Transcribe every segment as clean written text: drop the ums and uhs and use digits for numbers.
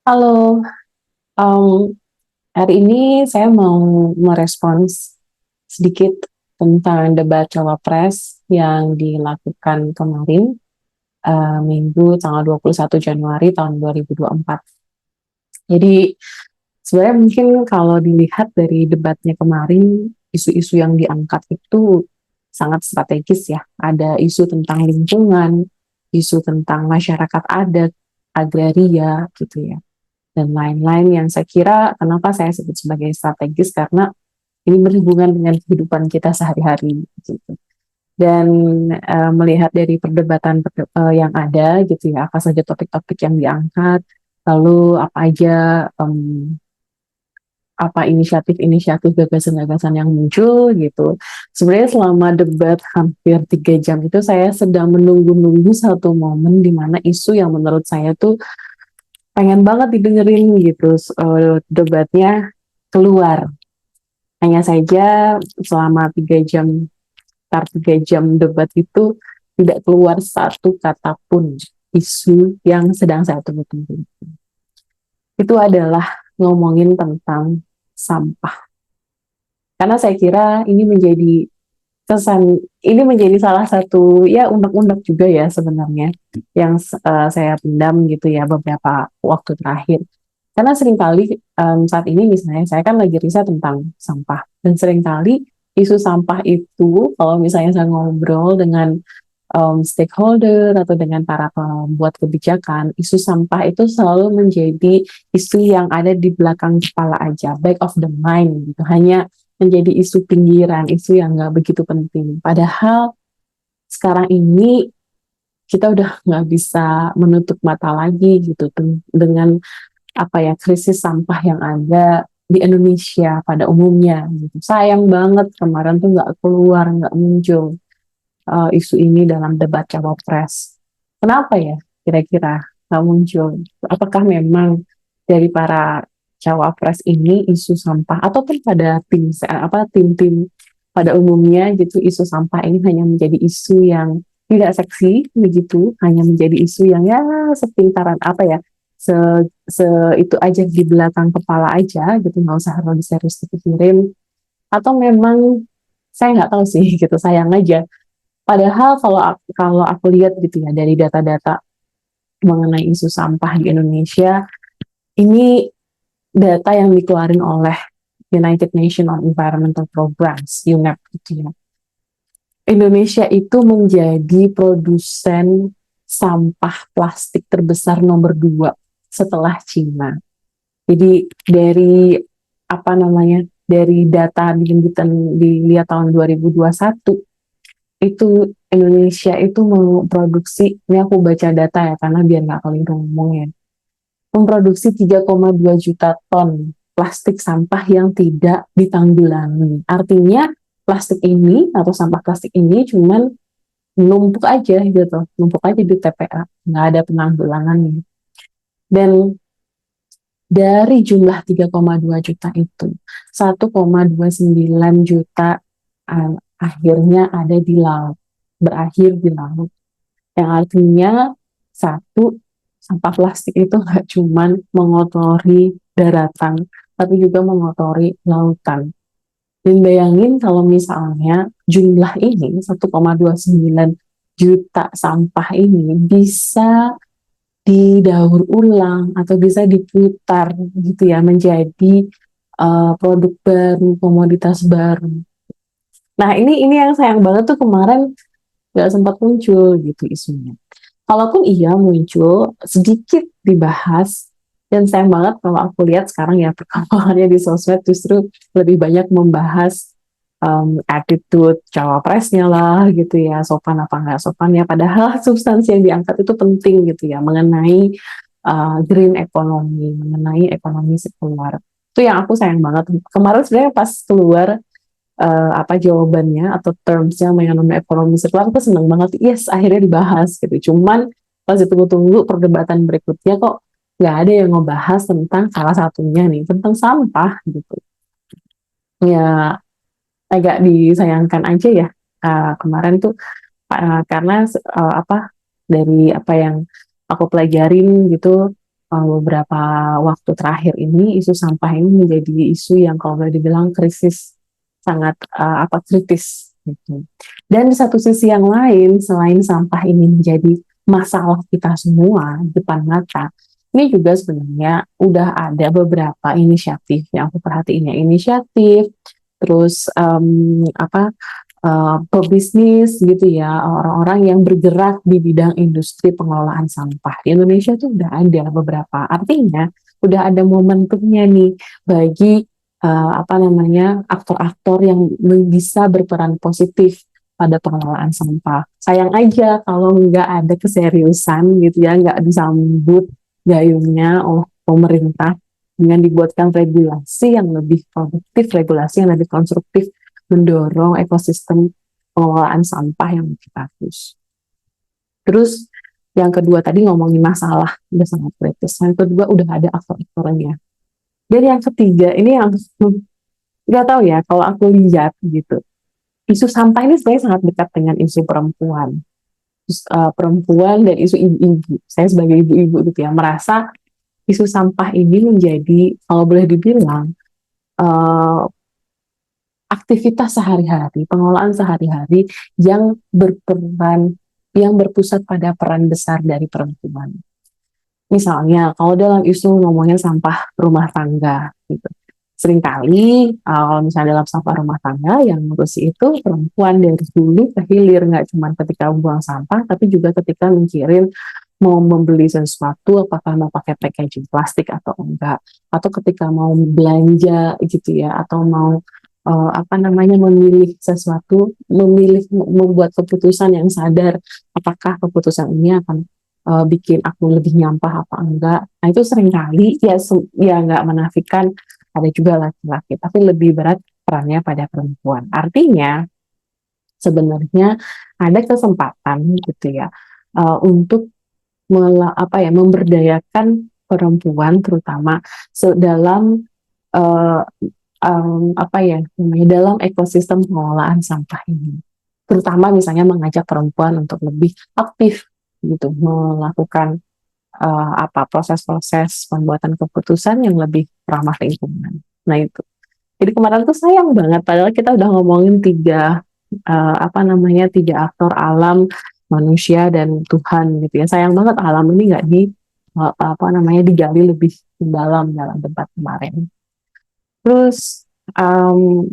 Halo, em, hari ini saya mau merespons sedikit tentang debat cawapres yang dilakukan kemarin, Minggu tanggal 21 Januari tahun 2024. Jadi sebenarnya mungkin kalau dilihat dari debatnya kemarin, isu-isu yang diangkat itu sangat strategis ya. Ada isu tentang lingkungan, isu tentang masyarakat adat, agraria gitu ya dan lain-lain yang saya kira kenapa saya sebut sebagai strategis karena ini berhubungan dengan kehidupan kita sehari-hari gitu. Dan melihat dari perdebatan yang ada gitu ya, apa saja topik-topik yang diangkat, lalu apa aja apa inisiatif-inisiatif gagasan-gagasan yang muncul gitu. Sebenarnya selama debat hampir 3 jam itu saya sedang menunggu-nunggu satu momen di mana isu yang menurut saya tuh pengen banget didengerin gitu debatnya keluar. Hanya saja selama 3 jam, sekitar 3 jam debat itu tidak keluar satu kata pun isu yang sedang saya tunggu-tunggu. Itu adalah ngomongin tentang sampah. Karena saya kira ini menjadi kesan, ini menjadi salah satu ya undang-undang juga ya sebenarnya yang saya pendam gitu ya beberapa waktu terakhir. Karena seringkali saat ini misalnya saya kan lagi riset tentang sampah dan seringkali isu sampah itu kalau misalnya saya ngobrol dengan stakeholder atau dengan para pembuat kebijakan, isu sampah itu selalu menjadi isu yang ada di belakang kepala aja, back of the mind gitu. Hanya menjadi isu pinggiran, isu yang nggak begitu penting. Padahal sekarang ini kita udah nggak bisa menutup mata lagi gitu dengan apa ya krisis sampah yang ada di Indonesia pada umumnya gitu. Sayang banget kemarin tuh nggak keluar, nggak muncul isu ini dalam debat cawapres. Kenapa ya kira-kira nggak muncul? Apakah memang dari para cawapres ini isu sampah ataupun pada tim-tim pada umumnya gitu isu sampah ini hanya menjadi isu yang tidak seksi begitu, hanya menjadi isu yang ya sepintaran apa ya se, se itu aja di belakang kepala aja gitu nggak usah terlalu serius dipikirin atau memang saya nggak tahu sih gitu sayang aja. Padahal kalau aku lihat gitu ya dari data-data mengenai isu sampah di Indonesia, ini data yang dikeluarin oleh United Nations on Environmental Programs, UNEP gitu ya. Indonesia itu menjadi produsen sampah plastik terbesar nomor 2 setelah Cina. Jadi dari apa namanya dari data dilihat tahun 2021 itu Indonesia itu memproduksi, ini aku baca data ya karena biar nggak keliru ngomongnya, memproduksi 3,2 juta ton plastik sampah yang tidak ditanggulangi. Artinya plastik ini atau sampah plastik ini cuman numpuk aja gitu, numpuk aja di TPA, nggak ada penanggulangannya. Dan dari jumlah 3,2 juta itu, 1,29 juta akhirnya ada di laut, berakhir di laut. Yang artinya satu, sampah plastik itu nggak cuma mengotori daratan, tapi juga mengotori lautan. Dan bayangin kalau misalnya jumlah ini 1,29 juta sampah ini bisa didaur ulang atau bisa diputar gitu ya menjadi produk baru, komoditas baru. Nah ini yang sayang banget tuh kemarin nggak sempat muncul gitu isunya. Kalaupun iya muncul, sedikit dibahas, dan sayang banget kalau aku lihat sekarang ya perkembangannya di sosmed justru lebih banyak membahas attitude cawapresnya lah gitu ya, sopan apa nggak sopan ya, padahal substansi yang diangkat itu penting gitu ya, mengenai green economy, mengenai ekonomi sirkular. Itu yang aku sayang banget. Kemarin sebenarnya pas keluar apa jawabannya atau termsnya mengenai ekonomi sirkular aku seneng banget yes akhirnya dibahas gitu cuman pas ditunggu-tunggu perdebatan berikutnya kok nggak ada yang ngebahas tentang salah satunya nih tentang sampah gitu ya agak disayangkan aja ya kemarin tuh karena apa dari apa yang aku pelajarin gitu beberapa waktu terakhir ini isu sampah ini menjadi isu yang kalau boleh dibilang krisis, sangat kritis gitu. Dan di satu sisi yang lain, selain sampah ini menjadi masalah kita semua di depan mata, ini juga sebenarnya udah ada beberapa inisiatif yang aku perhatiin ya, inisiatif terus pebisnis gitu ya, orang-orang yang bergerak di bidang industri pengelolaan sampah di Indonesia tuh udah ada beberapa. Artinya udah ada momentumnya nih bagi aktor-aktor yang bisa berperan positif pada pengelolaan sampah. Sayang aja kalau nggak ada keseriusan gitu ya, nggak disambut gayungnya oleh pemerintah dengan dibuatkan regulasi yang lebih produktif, regulasi yang lebih konstruktif, mendorong ekosistem pengelolaan sampah yang lebih bagus. Terus yang kedua tadi ngomongin masalah udah sangat kritis. Yang kedua udah ada aktor-aktornya. Dan yang ketiga ini yang nggak tahu ya, kalau aku lihat gitu, isu sampah ini sebenarnya sangat dekat dengan isu perempuan. Perempuan dan isu ibu-ibu. Saya sebagai ibu-ibu gitu ya merasa isu sampah ini menjadi kalau boleh dibilang uh, aktivitas sehari-hari, pengelolaan sehari-hari yang berperan, yang berpusat pada peran besar dari perempuan. Misalnya, kalau dalam isu ngomongnya sampah rumah tangga, gitu. Seringkali, kalau misalnya dalam sampah rumah tangga, yang ngurusi itu perempuan dari hulu ke hilir, nggak cuma ketika buang sampah, tapi juga ketika mikirin mau membeli sesuatu, apakah mau pakai packaging plastik atau enggak, atau ketika mau belanja gitu ya, atau mau memilih sesuatu, membuat keputusan yang sadar, apakah keputusan ini akan bikin aku lebih nyampah apa enggak. Nah itu seringkali ya nggak menafikan ada juga laki-laki, tapi lebih berat perannya pada perempuan. Artinya sebenarnya ada kesempatan gitu ya untuk memberdayakan perempuan terutama dalam uh, dalam ekosistem pengelolaan sampah ini. Terutama misalnya mengajak perempuan untuk lebih aktif gitu melakukan proses-proses pembuatan keputusan yang lebih ramah lingkungan. Nah itu. Jadi kemarin tuh sayang banget padahal kita udah ngomongin tiga aktor alam, manusia dan Tuhan gitu ya. Sayang banget alam ini nggak digali lebih dalam dalam debat kemarin. Terus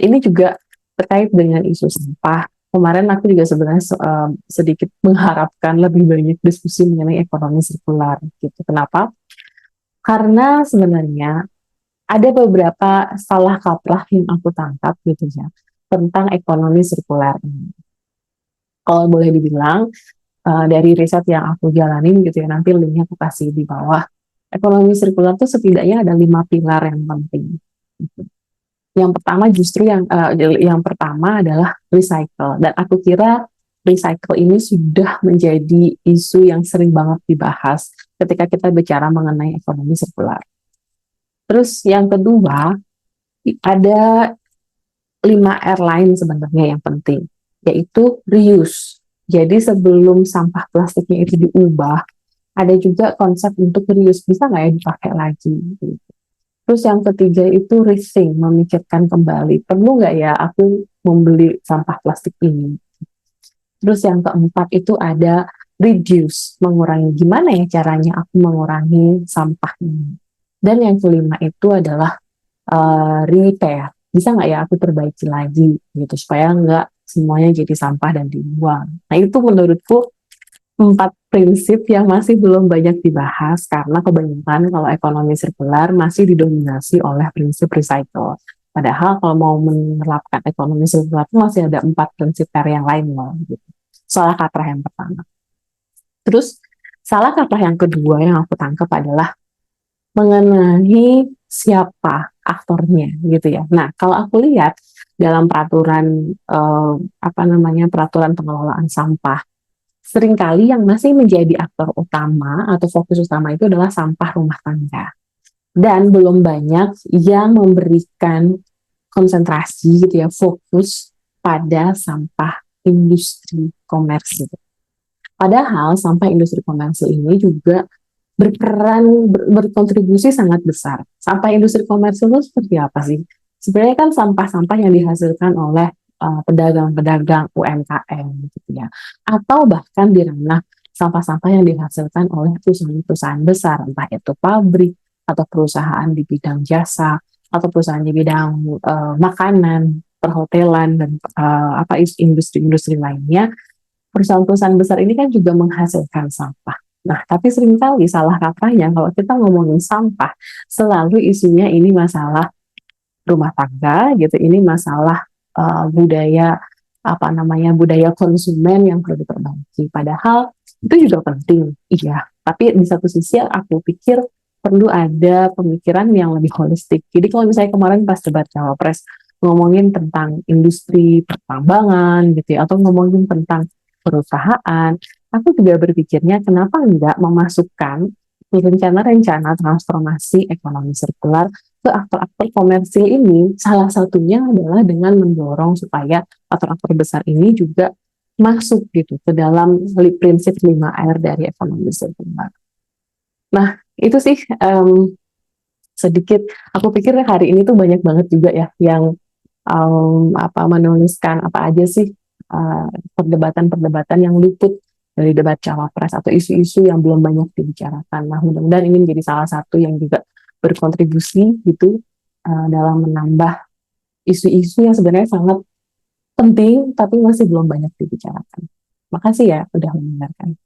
ini juga terkait dengan isu sampah. Kemarin aku juga sebenarnya sedikit mengharapkan lebih banyak diskusi mengenai ekonomi sirkular gitu. Kenapa? Karena sebenarnya ada beberapa salah kaprah yang aku tangkap gitu ya tentang ekonomi sirkular ini. Kalau boleh dibilang dari riset yang aku jalanin gitu ya, nanti linknya aku kasih di bawah. Ekonomi sirkular itu setidaknya ada 5 pilar yang penting. Gitu. Yang pertama justru yang pertama adalah recycle, dan aku kira recycle ini sudah menjadi isu yang sering banget dibahas ketika kita bicara mengenai ekonomi sirkular. Terus yang kedua ada 5 R lain sebenarnya yang penting, yaitu reuse. Jadi sebelum sampah plastiknya itu diubah, ada juga konsep untuk reuse, bisa nggak ya dipakai lagi. Terus yang ketiga itu rethink, memikirkan kembali, perlu nggak ya aku membeli sampah plastik ini. Terus yang keempat itu ada reduce, mengurangi, gimana ya caranya aku mengurangi sampah ini. Dan yang kelima itu adalah repair, bisa nggak ya aku perbaiki lagi gitu supaya nggak semuanya jadi sampah dan dibuang. Nah itu menurutku 4 prinsip yang masih belum banyak dibahas karena kebanyakan kalau ekonomi sirkular masih didominasi oleh prinsip recycle. Padahal kalau mau menerapkan ekonomi sirkular itu masih ada 4 prinsip R yang lain loh. Gitu. Salah kaprah yang pertama. Terus salah kaprah yang kedua yang aku tangkap adalah mengenai siapa aktornya gitu ya. Nah kalau aku lihat dalam peraturan peraturan pengelolaan sampah, seringkali yang masih menjadi aktor utama atau fokus utama itu adalah sampah rumah tangga. Dan belum banyak yang memberikan konsentrasi gitu ya, fokus pada sampah industri komersil. Padahal sampah industri komersil ini juga berkontribusi sangat besar. Sampah industri komersil itu seperti apa sih? Sebenarnya kan sampah-sampah yang dihasilkan oleh pedagang-pedagang UMKM gitu ya. Atau bahkan di ranah sampah-sampah yang dihasilkan oleh perusahaan-perusahaan besar, entah itu pabrik atau perusahaan di bidang jasa atau perusahaan di bidang makanan, perhotelan dan industri-industri lainnya. Perusahaan-perusahaan besar ini kan juga menghasilkan sampah. Nah, tapi seringkali salah kaprahnya kalau kita ngomongin sampah, selalu isunya ini masalah rumah tangga gitu, ini masalah budaya budaya konsumen yang perlu diperbaiki. Padahal itu juga penting, iya. Tapi di satu sisi aku pikir perlu ada pemikiran yang lebih holistik. Jadi kalau misalnya kemarin pas debat cawapres ngomongin tentang industri pertambangan gitu ya, atau ngomongin tentang perusahaan, aku juga berpikirnya kenapa enggak memasukkan rencana-rencana transformasi ekonomi sirkular ke aktor-aktor komersil ini. Salah satunya adalah dengan mendorong supaya aktor-aktor besar ini juga masuk gitu ke dalam prinsip 5R dari ekonomi sirkular. Nah, itu sih sedikit aku pikir hari ini tuh banyak banget juga ya yang menuliskan apa aja sih perdebatan-perdebatan yang luput dari debat cawapres atau isu-isu yang belum banyak dibicarakan. Nah, mudah-mudahan ini menjadi salah satu yang juga berkontribusi gitu dalam menambah isu-isu yang sebenarnya sangat penting tapi masih belum banyak dibicarakan. Makasih ya udah mendengarkan.